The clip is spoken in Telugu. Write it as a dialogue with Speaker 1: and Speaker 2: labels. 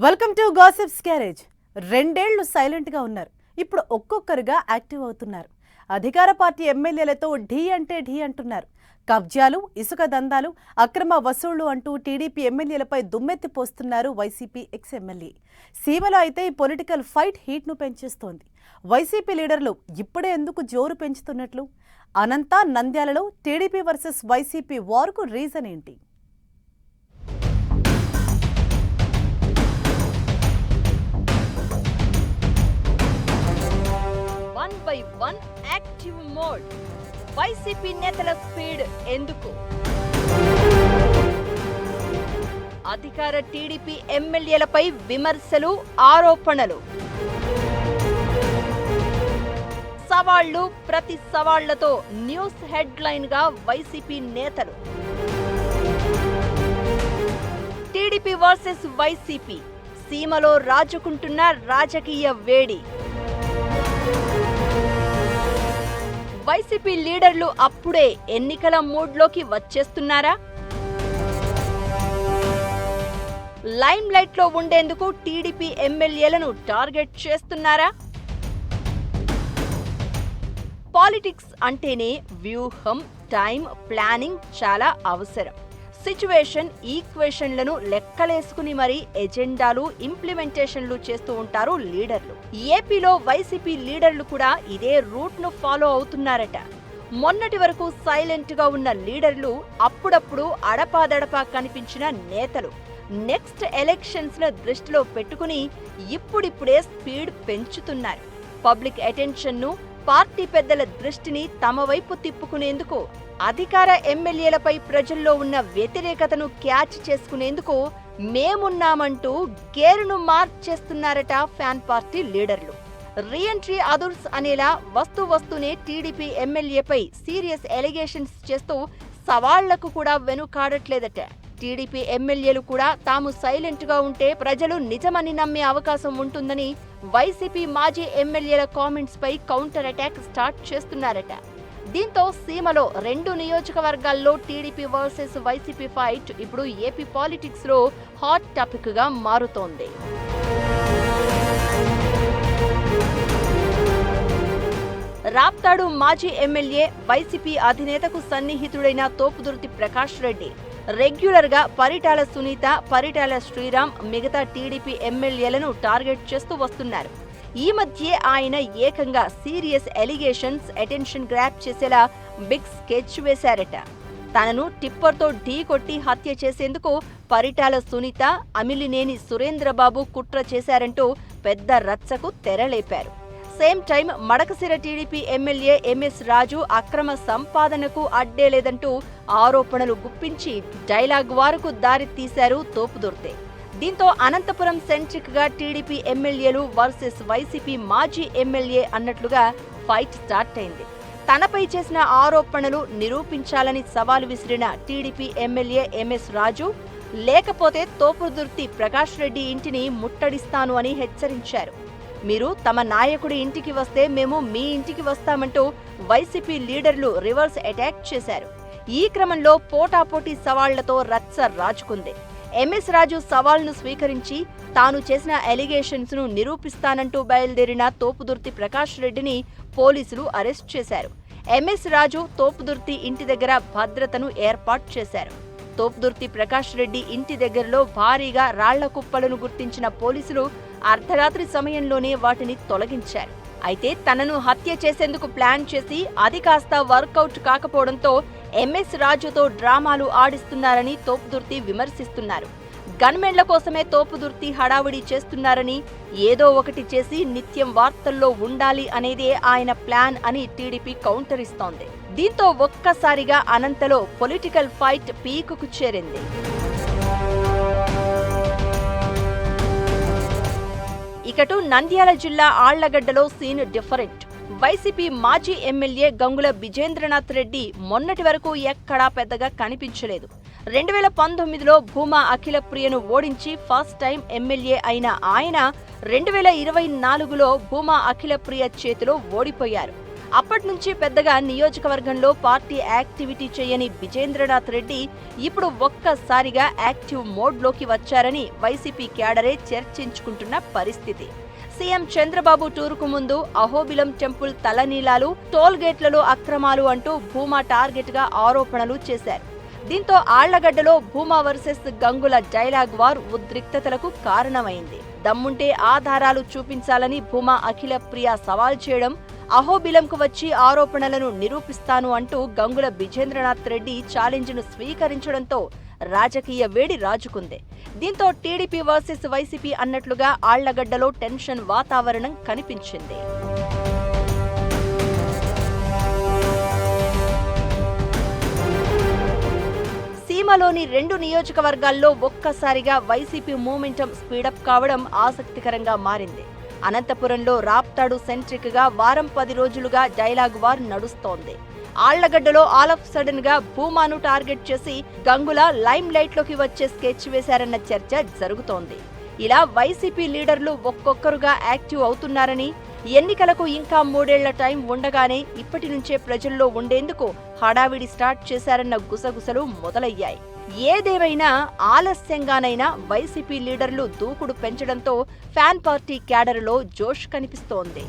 Speaker 1: Welcome to gossips garage. 2 ఏళ్లు సైలెంట్ గా ఉన్నారు. ఇప్పుడు ఒక్కొక్కరుగా యాక్టివ్ అవుతున్నారు. అధికార పార్టీ ఎమ్మెల్యేలతో ఢీ అంటే ఢీ అంటున్నారు. కబ్జాలు, ఇసుక దందాలు, అక్రమ వసూళ్లు అంటూ టీడీపీ ఎమ్మెల్యేలపై దుమ్మెత్తి పోస్తున్నారు వైసీపీ ఎక్స్ ఎమ్మెల్యే. సీమలో అయితే ఈ పొలిటికల్ ఫైట్ హీట్ ను పెంచేస్తోంది. వైసీపీ లీడర్లు ఇప్పుడే ఎందుకు జోరు పెంచుతున్నట్లు? అనంత, నంద్యాలలో టీడీపీ వర్సెస్ వైసీపీ వార్కు రీజన్ ఏంటి?
Speaker 2: By one active mode. YCP నేతల స్పీడ్ ఎందుకు? అధికార టీడీపీ ఎమ్మెల్యేలపై విమర్శలు, ఆరోపణలు, సవాళ్లు, ప్రతి సవాళ్లతో న్యూస్ హెడ్లైన్ గా వైసీపీ నేతలు. టీడీపీ వర్సెస్ వైసీపీ, సీమలో రాజుకుంటున్న రాజకీయ వేడి. వైసీపీ లీడర్లు అప్పుడే ఎన్నికల మూడ్లోకి వచ్చేస్తున్నారా? లైమ్ లైట్ లో ఉండేందుకు టీడీపీ ఎమ్మెల్యేలను టార్గెట్ చేస్తున్నారా? పాలిటిక్స్ అంటేనే వ్యూహం, టైం, ప్లానింగ్ చాలా అవసరం. సిచ్యువేషన్, ఈక్వేషన్లను లెక్కలేసుకుని మరీ ఎజెండాలు, ఇంప్లిమెంటేషన్లు చేస్తూ ఉంటారు లీడర్లు. ఏపీలో వైసీపీ లీడర్లు కూడా ఇదే రూట్ ను ఫాలో అవుతున్నారట. మొన్నటి వరకు సైలెంట్ గా ఉన్న లీడర్లు అప్పుడప్పుడు అడపాదడపా కనిపించిన నేతలు నెక్స్ట్ ఎలక్షన్స్ ను దృష్టిలో పెట్టుకుని ఇప్పుడిప్పుడే స్పీడ్ పెంచుతున్నారు. పబ్లిక్ అటెన్షన్ ను, పార్టీ పెద్దల దృష్టిని తమ వైపు తిప్పుకునేందుకు, అధికార ఎమ్మెల్యేలపై ప్రజల్లో ఉన్న వ్యతిరేకతను క్యాచ్ చేసుకునేందుకు మేమున్నామంటూ గేరును మార్చేస్తున్నారట ఫ్యాన్ పార్టీ లీడర్లు. రీఎంట్రీ అదుర్స్ అనేలా వస్తూనే టీడీపీ ఎమ్మెల్యేపై సీరియస్ ఎలిగేషన్స్ చేస్తూ సవాళ్లకు కూడా వెనుకాడట్లేదట. టీడీపీ ఎమ్మెల్యేలు కూడా తాము సైలెంట్ గా ఉంటే ప్రజలు నిజమని నమ్మే అవకాశం ఉంటుందని వైసీపీ మాజీ ఎమ్మెల్యేల కామెంట్స్ పై కౌంటర్ అటాక్ స్టార్ట్ చేస్తున్నారట. దీంతో సీమలో 2 నియోజకవర్గాల్లో టీడీపీ వర్సెస్ వైసీపీ ఫైట్ ఇప్పుడు ఏపీ పాలిటిక్స్ లో హాట్ టాపిక్ గా మారుతోంది. రాప్తాడు మాజీ ఎమ్మెల్యే, వైసీపీ అధినేతకు సన్నిహితుడైన తోపుదుర్తి ప్రకాష్ రెడ్డి రెగ్యులర్ గా పరిటాల సునీత, పరిటాల శ్రీరామ్, మిగతా టీడీపీ ఎమ్మెల్యేలను టార్గెట్ చేస్తూ వస్తున్నారు. ఈ మధ్య ఆయన ఏకంగా సీరియస్ ఎలిగేషన్స్, అటెన్షన్ గ్రాప్ చేసేలా బిగ్ స్కెచ్ వేశారట. తనను టిప్పర్తో ఢీ కొట్టి హత్య చేసేందుకు పరిటాల సునీత, అమిలినేని సురేంద్రబాబు కుట్ర చేశారంటూ పెద్ద రచ్చకు తెరలేపారు. Same time Madakasira TDP MLA MS Raju అక్రమ సంపాదనకు అడ్డేలేదంటూ ఆరోపణలు గుప్పించి డైలాగ్ వారుకు దారి తీశారు తోపుదుర్తే. దీంతో అనంతపురం సెంట్రిక్ గా టీడీపీ ఎమ్మెల్యేలు వర్సెస్ వైసీపీ మాజీ ఎమ్మెల్యే అన్నట్లుగా ఫైట్ స్టార్ట్ అయింది. తనపై చేసిన ఆరోపణలు నిరూపించాలని సవాలు విసిరిన టీడీపీ ఎమ్మెల్యే ఎంఎస్ రాజు, లేకపోతే తోపుదుర్తి ప్రకాష్ రెడ్డి ఇంటిని ముట్టడిస్తాను అని హెచ్చరించారు. మీరు తమ నాయకుడి ఇంటికి వస్తే మేము మీ ఇంటికి వస్తామంటూ వైసీపీ లీడర్లు రివర్స్ అటాక్ చేశారు. ఈ క్రమంలో పోటాపోటీ సవాళ్లతో రచ్చ రాజుకుంది. ఎంఎస్ రాజు సవాల్ను స్వీకరించి తాను చేసిన ఎలిగేషన్స్ ను నిరూపిస్తానంటూ బయలుదేరిన తోపుదుర్తి ప్రకాష్ రెడ్డిని పోలీసులు అరెస్ట్ చేశారు. ఎంఎస్ రాజు తోపుదుర్తి ఇంటి దగ్గర భద్రతను ఏర్పాటు చేశారు. తోపుదుర్తి ప్రకాష్ రెడ్డి ఇంటి దగ్గరలో భారీగా రాళ్ల కుప్పలను గుర్తించిన పోలీసులు అర్ధరాత్రి సమయంలోనే వాటిని తొలగించారు. అయితే తనను హత్య చేసేందుకు ప్లాన్ చేసి అది కాస్త వర్కౌట్ కాకపోవడంతో ఎంఎస్ రాజుతో డ్రామాలు ఆడిస్తున్నారని తోపుదుర్తి విమర్శిస్తున్నారు. గన్మెన్ల కోసమే తోపుదుర్తి హడావుడి చేస్తున్నారని, ఏదో ఒకటి చేసి నిత్యం వార్తల్లో ఉండాలి అనేదే ఆయన ప్లాన్ అని టీడీపీ కౌంటర్ ఇస్తోంది. దీంతో ఒక్కసారిగా అనంతలో పొలిటికల్ ఫైట్ పీకుకు చేరింది. ఇకటు నంద్యాల జిల్లా ఆళ్లగడ్డలో సీన్ డిఫరెంట్. వైసీపీ మాజీ ఎమ్మెల్యే గంగుల విజేంద్రనాథ్ రెడ్డి మొన్నటి వరకు ఎక్కడా పెద్దగా కనిపించలేదు. 2019లో భూమా అఖిలప్రియను ఓడించి ఫస్ట్ టైం ఎమ్మెల్యే అయిన ఆయన 2024లో భూమా అఖిలప్రియ చేతిలో ఓడిపోయారు. అప్పటి నుంచి పెద్దగా నియోజకవర్గంలో పార్టీ యాక్టివిటీ చేయని విజేంద్రనాథ్ రెడ్డి ఇప్పుడు ఒక్కసారిగా యాక్టివ్ మోడ్లోకి వచ్చారని వైసీపీ క్యాడరే చర్చించుకుంటున్న పరిస్థితి. సీఎం చంద్రబాబు టూరుకు ముందు అహోబిలం టెంపుల్ తలనీలాలు, టోల్ గేట్లలో అక్రమాలు అంటూ భూమా టార్గెట్ గా ఆరోపణలు చేశారు. దీంతో ఆళ్లగడ్డలో Bhuma versus Gangula dialogue war ఉద్రిక్తతలకు కారణమైంది. దమ్ముంటే ఆధారాలు చూపించాలని భూమా అఖిల ప్రియ సవాల్ చేయడం, అహోబిలంకు వచ్చి ఆరోపణలను నిరూపిస్తాను అంటూ గంగుల విజేంద్రనాథ్ రెడ్డి ఛాలెంజ్ను స్వీకరించడంతో రాజకీయ వేడి రాజుకుంది. దీంతో టీడీపీ వర్సెస్ వైసీపీ అన్నట్లుగా ఆళ్లగడ్డలో టెన్షన్ వాతావరణం కనిపించింది. సీమలోని 2 నియోజకవర్గాల్లో ఒక్కసారిగా వైసీపీ మూమెంటం స్పీడప్ కావడం ఆసక్తికరంగా మారింది. అనంతపురంలో రాప్తాడు సెంట్రిక్ గా వారం 10 రోజులుగా డైలాగ్ వార్ నడుస్తోంది. ఆళ్లగడ్డలో ఆల్ ఆఫ్ సడన్ గా భూమాను టార్గెట్ చేసి గంగుల లైమ్ లైట్ లోకి వచ్చే స్కెచ్ వేశారన్న చర్చ జరుగుతోంది. ఇలా వైసీపీ లీడర్లు ఒక్కొక్కరుగా యాక్టివ్ అవుతున్నారని, ఎన్నికలకు ఇంకా 3 ఏళ్ల టైం ఉండగానే ఇప్పటి నుంచే ప్రజల్లో ఉండేందుకు హడావిడి స్టార్ట్ చేశారన్న గుసగుసలు మొదలయ్యాయి. ఏదేమైనా ఆలస్యంగానైనా వైసీపీ లీడర్లు దూకుడు పెంచడంతో ఫ్యాన్ పార్టీ క్యాడర్లో జోష్ కనిపిస్తోంది.